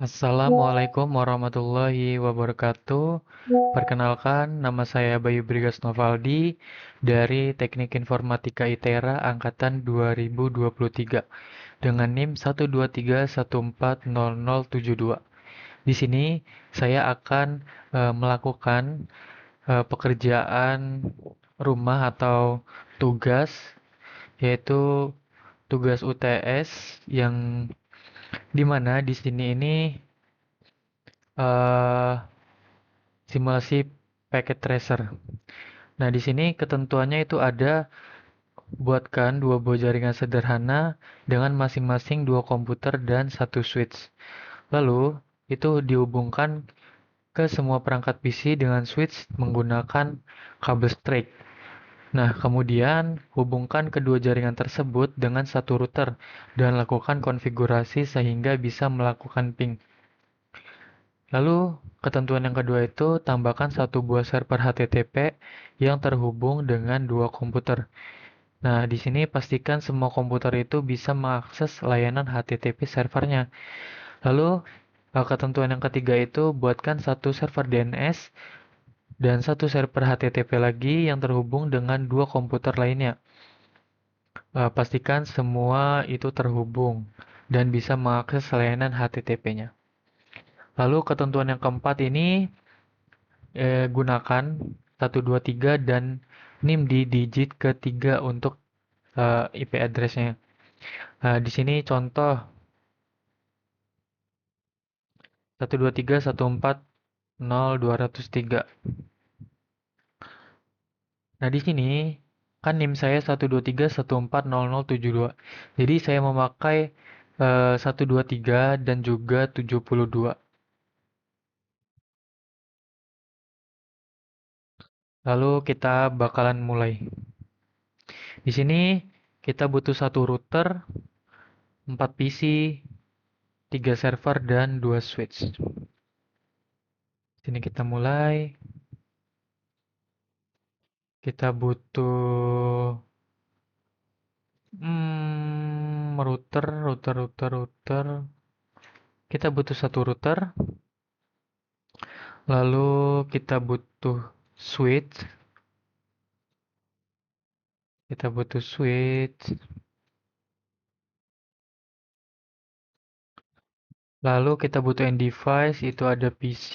Assalamualaikum warahmatullahi wabarakatuh. Perkenalkan, nama saya Bayu Brigas Novaldi dari Teknik Informatika ITERA angkatan 2023 dengan NIM 123140072. Di sini saya akan melakukan pekerjaan rumah atau tugas, yaitu tugas UTS yang dimana di sini ini eh, simulasi packet tracer. Nah, di sini ketentuannya itu ada buatkan dua buah jaringan sederhana dengan masing-masing dua komputer dan satu switch. Lalu, itu dihubungkan ke semua perangkat PC dengan switch menggunakan kabel straight. Nah, kemudian hubungkan kedua jaringan tersebut dengan satu router dan lakukan konfigurasi sehingga bisa melakukan ping. Lalu, ketentuan yang kedua itu tambahkan satu buah server HTTP yang terhubung dengan dua komputer. Nah, di sini pastikan semua komputer itu bisa mengakses layanan HTTP servernya. Lalu, ketentuan yang ketiga itu buatkan satu server DNS dan satu server HTTP lagi yang terhubung dengan dua komputer lainnya. Pastikan semua itu terhubung dan bisa mengakses layanan HTTP-nya. Lalu ketentuan yang keempat ini gunakan 123 dan NIM di digit ketiga untuk IP address-nya. Di sini contoh 123.140.203. Nah, di sini kan NIM saya 123.140.072. Jadi saya memakai 123 dan juga 72. Lalu kita bakalan mulai. Di sini kita butuh satu router, 4 PC, 3 server dan 2 switch. Sini kita mulai. Kita butuh router. Kita butuh satu router. Lalu kita butuh switch. Kita butuh switch. Lalu kita butuh end device. Itu ada PC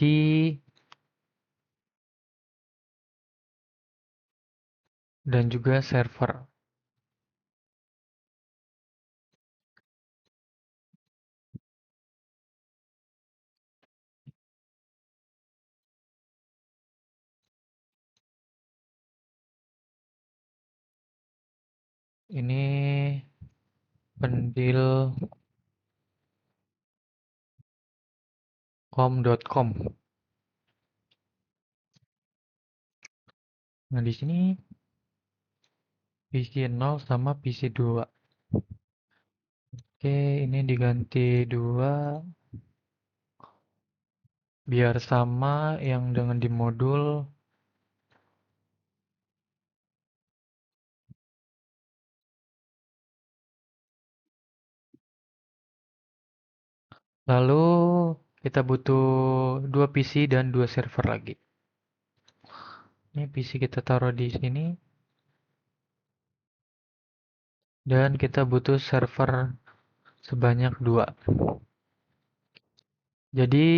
dan juga server. Ini pendil.com. Nah, di sini PC 0 sama PC 2. Oke, ini diganti 2 biar sama yang dengan di modul. Lalu kita butuh 2 PC dan 2 server lagi. Ini PC kita taruh di sini dan kita butuh server sebanyak 2. Jadi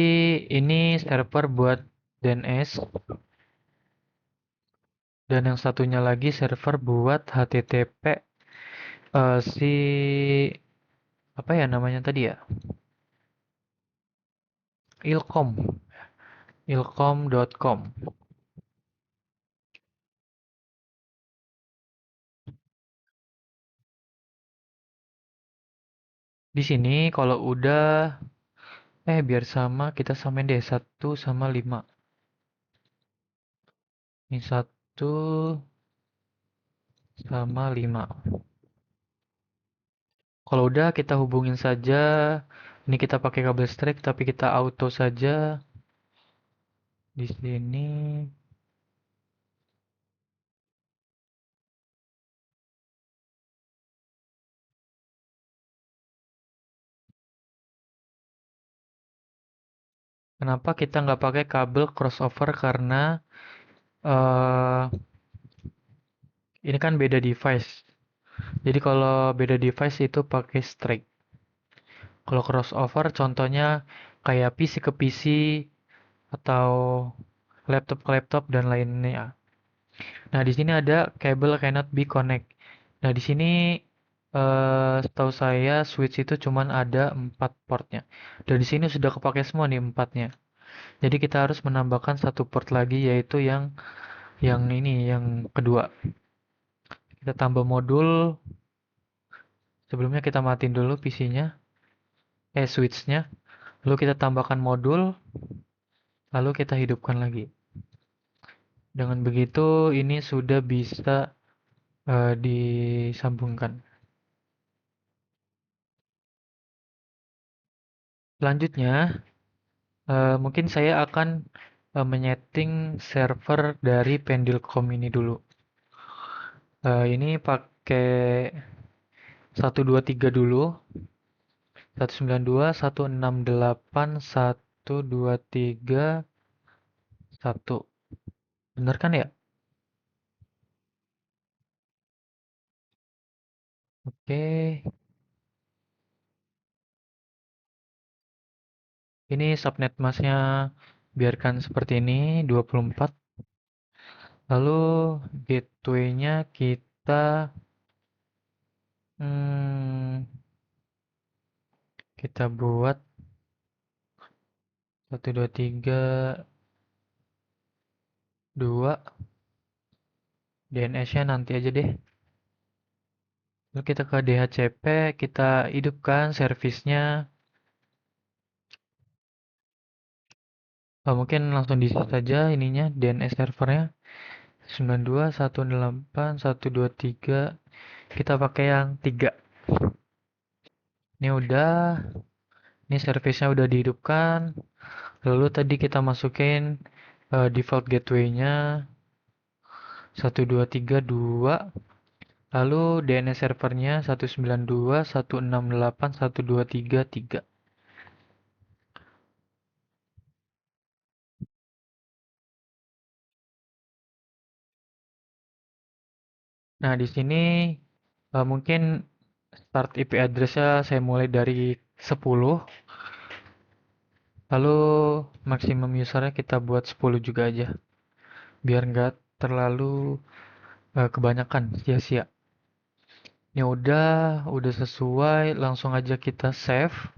ini server buat DNS dan yang satunya lagi server buat HTTP si apa ya namanya tadi ya? Ilkom. Ilkom.com. Di sini kalau udah biar sama kita samain deh 1 sama 5. Ini 1 sama 5. Kalau udah kita hubungin saja. Ini kita pakai kabel straight tapi kita auto saja di sini. Kenapa kita nggak pakai kabel crossover? Karena eh ini kan beda device. Jadi kalau beda device itu pakai straight. Kalau crossover contohnya kayak PC ke PC atau laptop ke laptop dan lainnya. Nah, di sini ada cable cannot be connect. Nah, di sini setahu saya switch itu cuman ada 4 portnya. Dan di sini sudah kepake semua nih empatnya. Jadi kita harus menambahkan satu port lagi yaitu yang kedua. Kita tambah modul. Sebelumnya kita matiin dulu PC-nya, switch-nya. Lalu kita tambahkan modul, lalu kita hidupkan lagi. Dengan begitu ini sudah bisa disambungkan. Selanjutnya, mungkin saya akan menyeting server dari Pendulcom ini dulu. Ini pakai 123 dulu. 192.168.123.1. Bener kan ya? Oke. Ini subnet masknya biarkan seperti ini 24. Lalu gateway-nya hmm, kita buat 123.2. DNS-nya nanti aja deh. Lalu kita ke DHCP, kita hidupkan servisnya. Mungkin langsung di set saja ininya DNS servernya 92.168.123. Kita pakai yang 3. Ini udah, ini servisnya udah dihidupkan. Lalu tadi kita masukin default gateway-nya 123.2. Lalu DNS servernya 192.168.123.3. Nah, di sini mungkin start IP address-nya saya mulai dari 10. Lalu maksimum usernya kita buat 10 juga aja. Biar nggak terlalu kebanyakan sia-sia. Ini udah sesuai. Langsung aja kita save.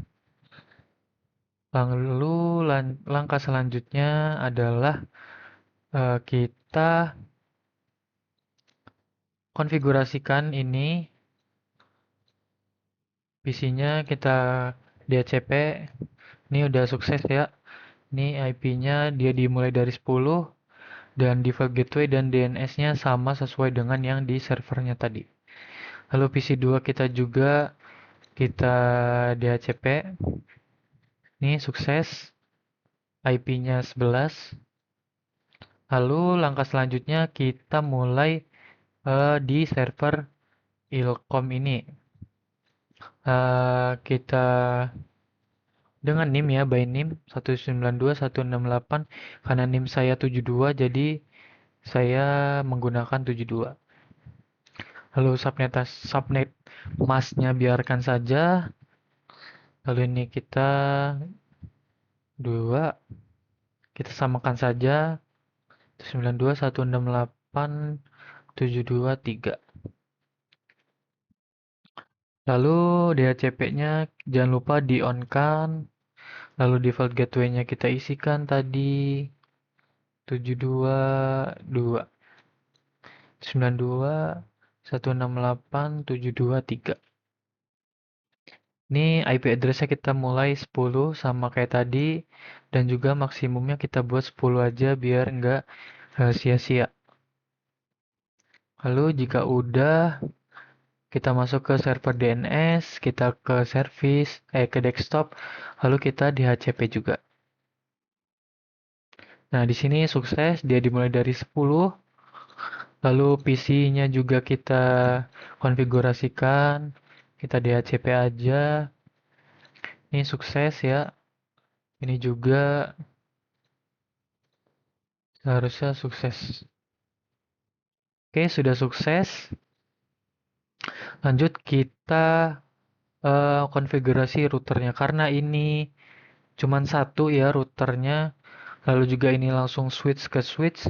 Lalu langkah selanjutnya adalah kita konfigurasikan ini PC-nya kita DHCP. Ini udah sukses ya. Ini IP-nya dia dimulai dari 10 dan default gateway dan DNS-nya sama sesuai dengan yang di servernya tadi. Lalu PC 2 kita juga kita DHCP. Ini sukses. IP-nya 11. Lalu langkah selanjutnya kita mulai di server Ilkom ini. Kita dengan NIM ya, by NIM 192.168. Karena NIM saya 72, jadi saya menggunakan 72. Lalu subnet masknya biarkan saja. Lalu ini kita 2, kita samakan saja 192.168.723. Lalu DHCP-nya jangan lupa di-on-kan. Lalu default gateway-nya kita isikan tadi 722 92.168.723. Ini IP address-nya kita mulai 10 sama kayak tadi dan juga maksimumnya kita buat 10 aja biar nggak sia-sia. Lalu jika udah kita masuk ke server DNS, kita ke service, ke desktop, lalu kita di HCP juga. Nah, di sini sukses, dia dimulai dari 10, lalu PC-nya juga kita konfigurasikan, kita DHCP aja. Ini sukses ya. Ini juga. Seharusnya sukses. Oke, sudah sukses. Lanjut kita konfigurasi routernya. Karena ini cuman satu ya routernya, lalu juga ini langsung switch ke switch.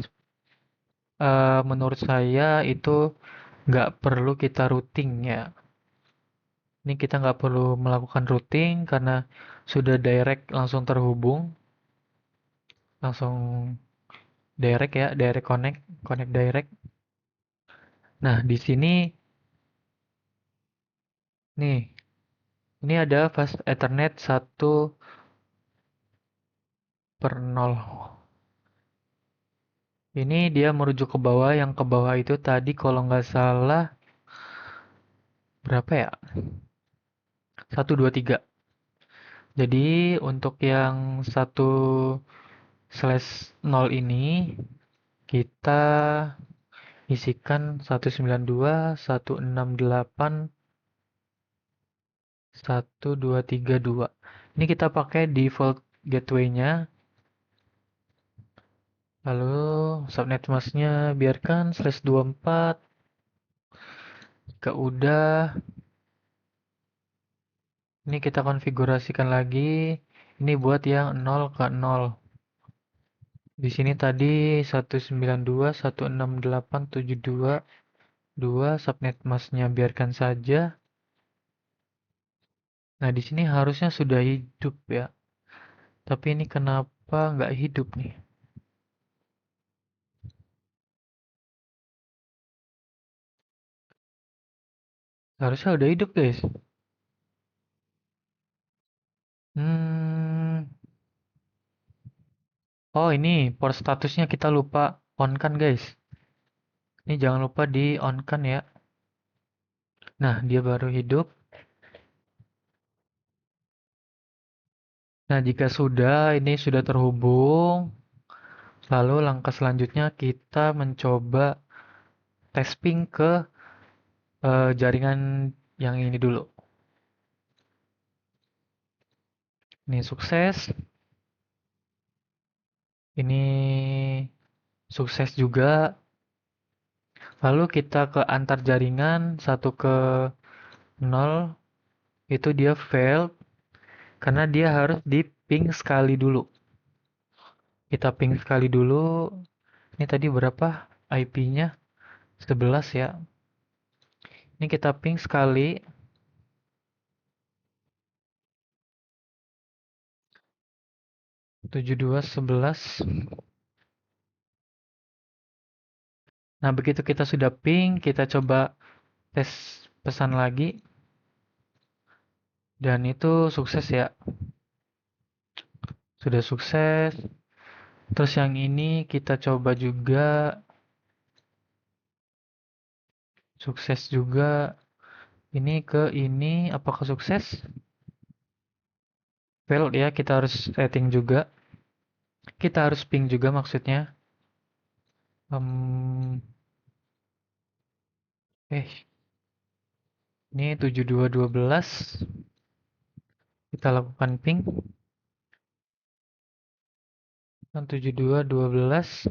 Menurut saya itu nggak perlu kita routing ya. Ini kita nggak perlu melakukan routing karena sudah direct langsung terhubung, langsung direct ya, direct connect, connect direct. Nah, di sini nih, ini ada fast Ethernet 1/0. Ini dia merujuk ke bawah, yang ke bawah itu tadi kalau nggak salah berapa ya? 123. Jadi untuk yang 1/0 ini kita isikan 192, 168, 1,2,3,2. Ini kita pakai default gateway-nya. Lalu subnet masknya biarkan /24. Jika udah, ini kita konfigurasikan lagi. Ini buat yang 0 ke 0. Di sini tadi 192, 168, 72, 2 subnet masknya biarkan saja. Nah, di sini harusnya sudah hidup ya. Tapi ini kenapa nggak hidup nih? Harusnya udah hidup, guys. Hmm. Oh, ini port statusnya kita lupa on kan, guys. Ini jangan lupa di on kan ya. Nah, dia baru hidup. Nah, jika sudah, ini sudah terhubung. Lalu langkah selanjutnya kita mencoba tes ping ke jaringan yang ini dulu. Ini sukses. Ini sukses juga. Lalu kita ke antar jaringan satu ke 0. Itu dia failed karena dia harus di ping sekali dulu. Kita ping sekali dulu. Ini tadi berapa IP-nya? 11 ya. Ini kita ping sekali. 7211. Nah, begitu kita sudah ping, kita coba tes pesan lagi. Dan itu sukses ya. Sudah sukses. Terus yang ini kita coba juga. Sukses juga. Ini ke ini apakah sukses? Failed ya, kita harus setting juga. Kita harus ping juga maksudnya. Um, ini 7212. Kita lakukan ping. 7212.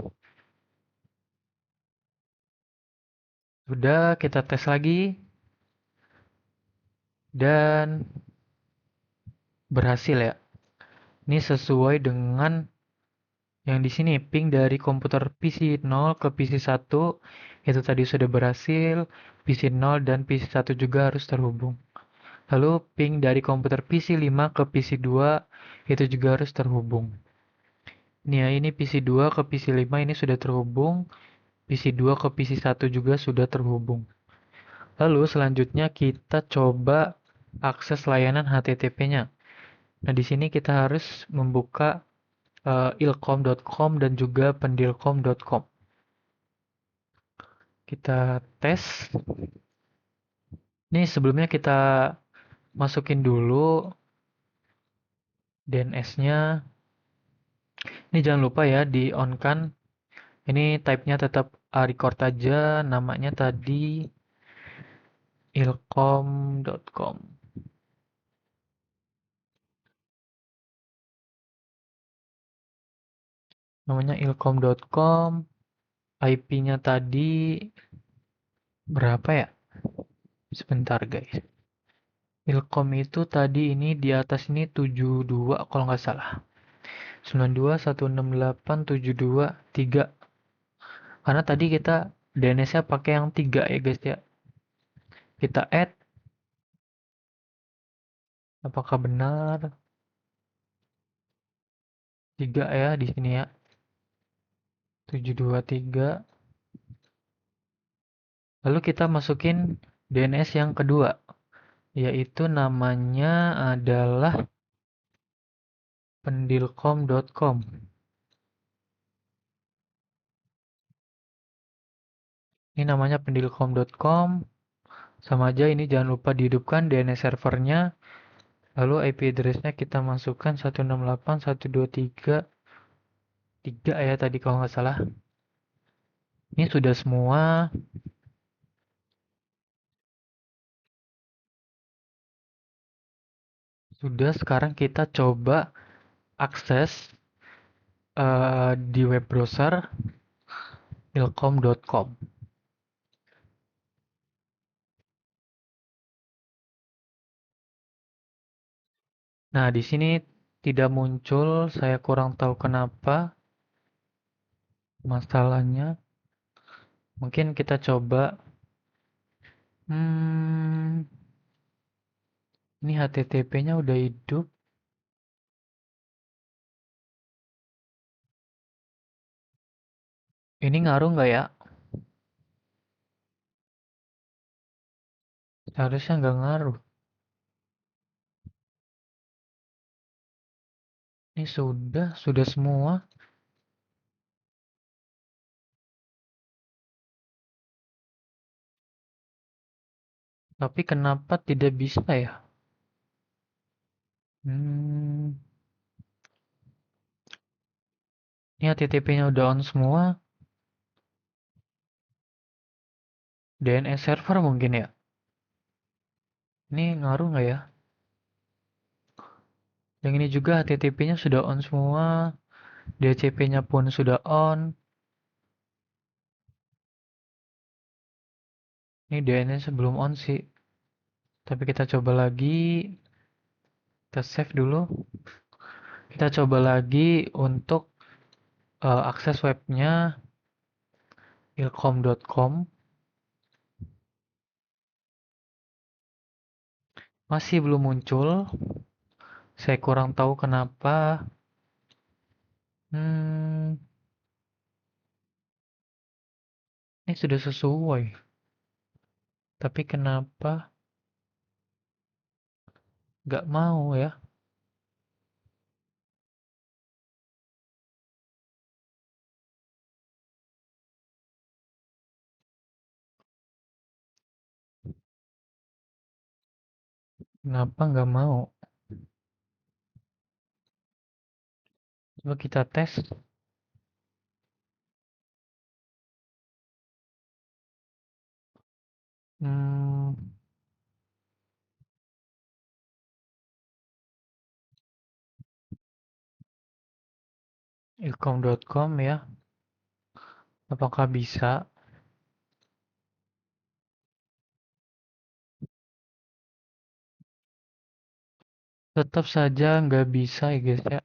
Sudah, kita tes lagi. Dan berhasil ya. Ini sesuai dengan yang di sini ping dari komputer PC 0 ke PC 1 itu tadi sudah berhasil, PC 0 dan PC 1 juga harus terhubung. Lalu ping dari komputer PC 5 ke PC 2 itu juga harus terhubung. Nih ya, ini PC 2 ke PC 5 ini sudah terhubung, PC 2 ke PC 1 juga sudah terhubung. Lalu selanjutnya kita coba akses layanan HTTP-nya. Nah, di sini kita harus membuka ilkom.com dan juga pendilkom.com. Kita tes. Ini sebelumnya kita masukin dulu DNS-nya. Ini jangan lupa ya di on kan. Ini type-nya tetap record aja. Namanya tadi ilkom.com. namanya ilkom.com. IP-nya tadi berapa ya? Sebentar guys. Ilkom itu tadi ini di atas ini 72 kalau nggak salah. 92.168.72.3. Karena tadi kita DNS-nya pakai yang 3 ya guys ya. Kita add, apakah benar? 3 ya di sini ya. 723. Lalu kita masukin DNS yang kedua, yaitu namanya adalah pendilkom.com. Ini namanya pendilkom.com. Sama aja ini jangan lupa dihidupkan DNS servernya. Lalu IP address-nya kita masukkan 168.123.3 ya tadi kalau nggak salah. Ini sudah semua. Sudah, sekarang kita coba akses di web browser ilkom.com. Nah, di sini tidak muncul, saya kurang tahu kenapa masalahnya. Mungkin kita coba. Hmm, ini HTTP-nya udah hidup. Ini ngaruh nggak ya? Seharusnya nggak ngaruh. Ini sudah semua. Tapi kenapa tidak bisa ya? Hmm, ini HTTP-nya udah on semua. DNS server mungkin ya? Ini ngaruh nggak ya? Yang ini juga HTTP-nya sudah on semua. DHCP-nya pun sudah on. Ini DNS sebelum on sih. Tapi kita coba lagi. Kita save dulu. Kita coba lagi untuk akses webnya ilkom.com. Masih belum muncul. Saya kurang tahu kenapa. Hmm, ini sudah sesuai. Tapi kenapa nggak mau ya? Kenapa nggak mau? Coba kita tes. Hmm, ilkom.com ya. Apakah bisa? Tetap saja nggak bisa ya guys ya.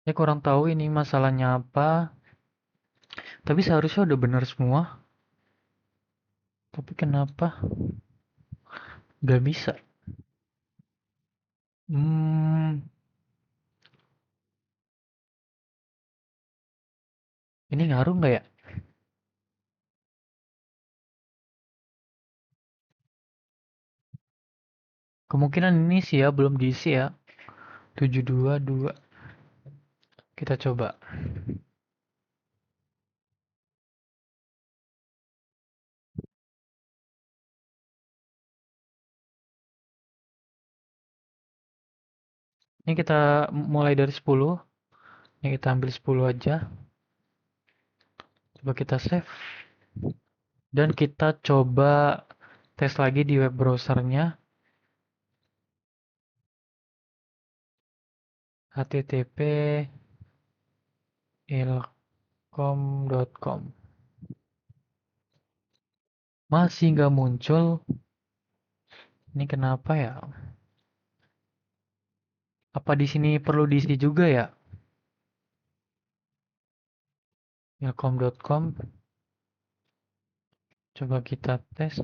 Saya kurang tahu ini masalahnya apa. Tapi seharusnya udah benar semua. Tapi kenapa nggak bisa? Hmm, ini ngaruh nggak ya? Kemungkinan ini sih ya belum diisi ya. 722. Kita coba. Ini kita mulai dari 10. Ini kita ambil 10 aja. Coba kita save. Dan kita coba tes lagi di web browsernya. HTTP ilkom.com. Masih nggak muncul. Ini kenapa ya? Apa di sini perlu diisi juga ya? Ilkom.com. Coba kita tes.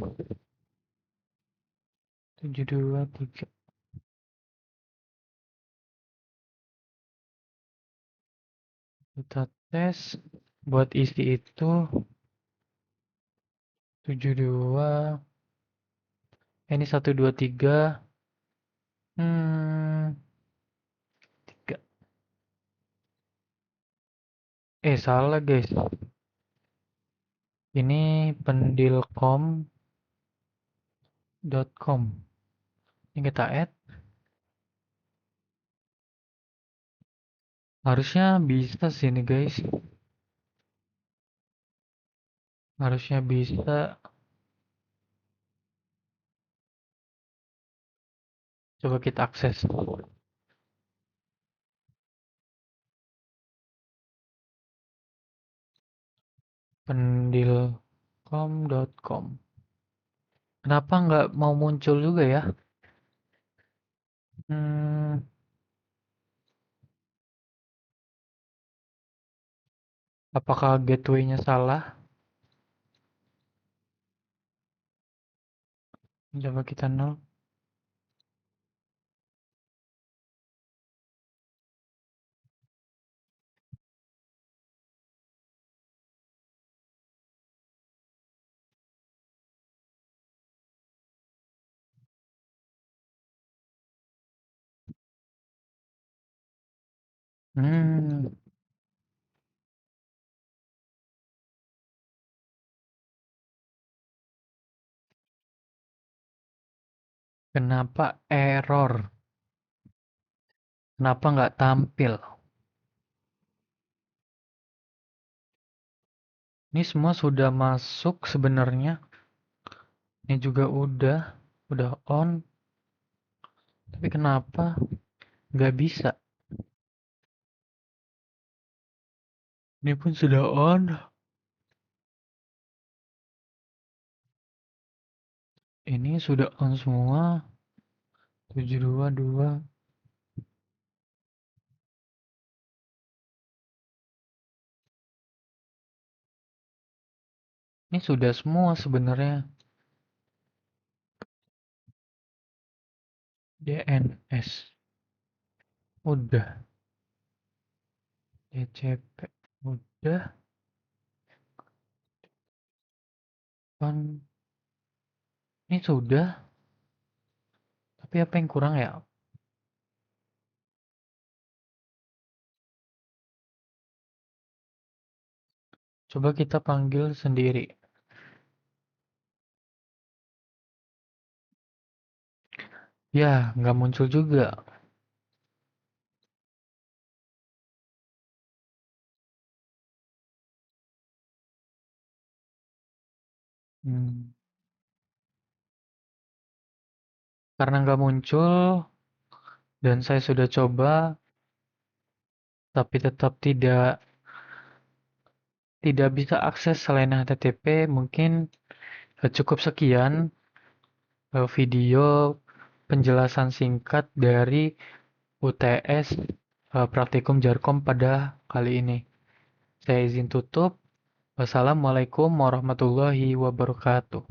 723. Kita tes. Buat isi itu 72. Ini 123. Hmm, 3. Salah guys. Ini pendilkom.com. Ini kita add. Harusnya bisa sih nih guys. Harusnya bisa. Coba kita akses. Pendilkom.com. Kenapa nggak mau muncul juga ya? Hmm, apakah gateway-nya salah? Coba kita nol. Hmm, kenapa error? Kenapa nggak tampil? Ini semua sudah masuk sebenarnya. Ini juga udah on. Tapi kenapa nggak bisa? Ini pun sudah on. Ini sudah on semua. 722. Ini sudah semua sebenarnya. DNS. Udah. DCP. Udah. Kan. Ini sudah. Tapi apa yang kurang ya? Coba kita panggil sendiri. Ya, nggak muncul juga. Hmm. Karena nggak muncul dan saya sudah coba, tapi tetap tidak bisa akses selain HTTP. Mungkin cukup sekian video penjelasan singkat dari UTS Praktikum Jarkom pada kali ini. Saya izin tutup. Wassalamualaikum warahmatullahi wabarakatuh.